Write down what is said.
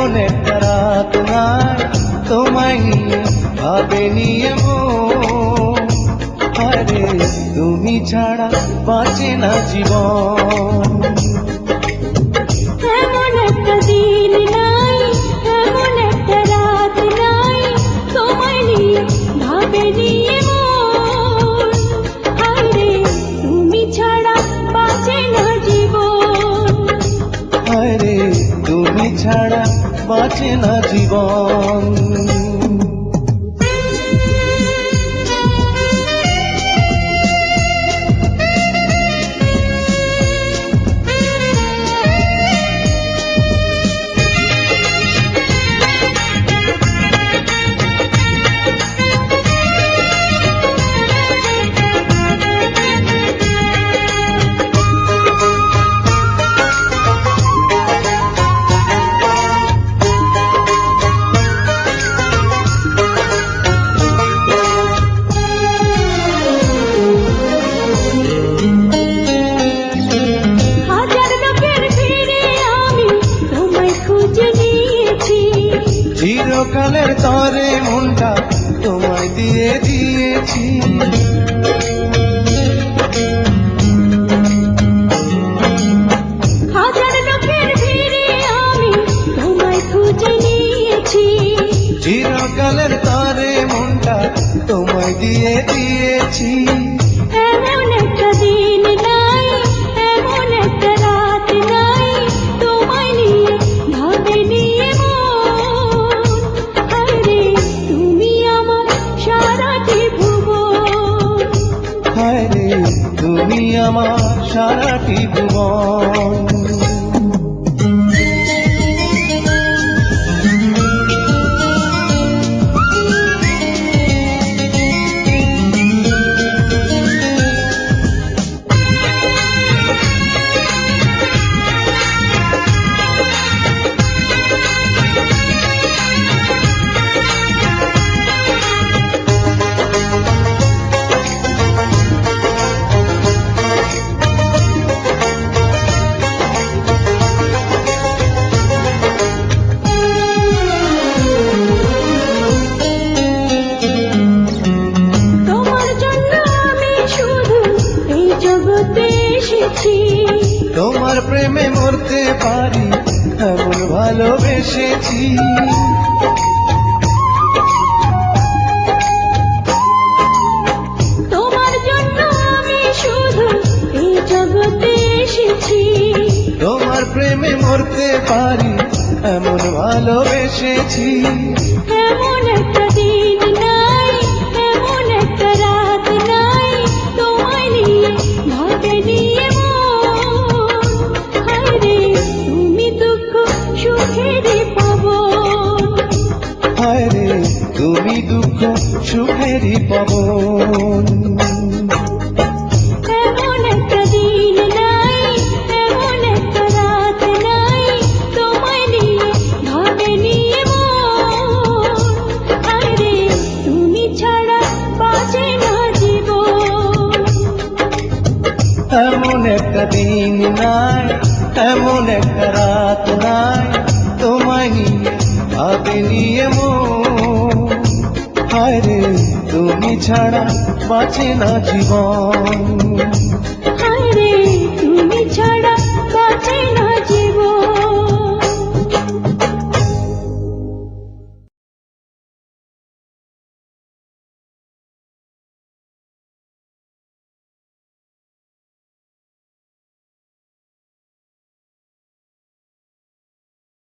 এমন একটা রাত নাই তোমায় নিয়ে ভাবে নিয়ে মন। আরে তুমি ছাড়া বাঁচে না জীবন। এমন একটা দিন নাই, এমন একটা রাত নাই, তোমায় নিয়ে ভাবে নিয়ে মন। আরে তুমি ছাড়া বাঁচে না জীবন। আরে তুমি ছাড়া বাঁচে না জীবন। চিরকালের তরে মনটা তোমায় দিয়ে দিয়েছি। হাজার লোকের ভিড়ে আমি তোমায় খুঁজে নিয়েছি। চিরকালের তরে মনটা তোমায় দিয়ে দিয়েছি। এমন একটা দিন নাই, এমন একটা রাত নাই, তোমায় নিয়ে ভাবে নিয়ে মন। আরে তুমি আমার সারাটি ভুবন। আরে তুমি আমার সারাটি ভুবন। তোমার প্রেমে মরতে পারি এমন ভালোবেসেছি। তোমার জন্য আমি শুধু এই জগতে এসেছি। তোমার প্রেমে মরতে পারি এমন ভালোবেসেছি। এমন একটা দিন নাই, এমন একটা রাত নাই, তোমায় নিয়ে ভাবে নিয়ে মন। আরে তুমি দুঃখ সুখেরই পাবন। আরে তুমি দুঃখ সুখেরই পাবন। এমন একটা দিন নাই, এমন একটা রাত নাই, তোমায় নিয়ে ভাবে নিয়ে মন। আরে তুমি ছাড়া বাঁচে না জীবন। এমন একটা দিন নাই, এমন একটা রাত নাই, তোমায় নিয়ে ভাবে নিয়ে মন। আরে তুমি ছাড়া বাঁচে না জীবন। আরে তুমি ছাড়া বাঁচে না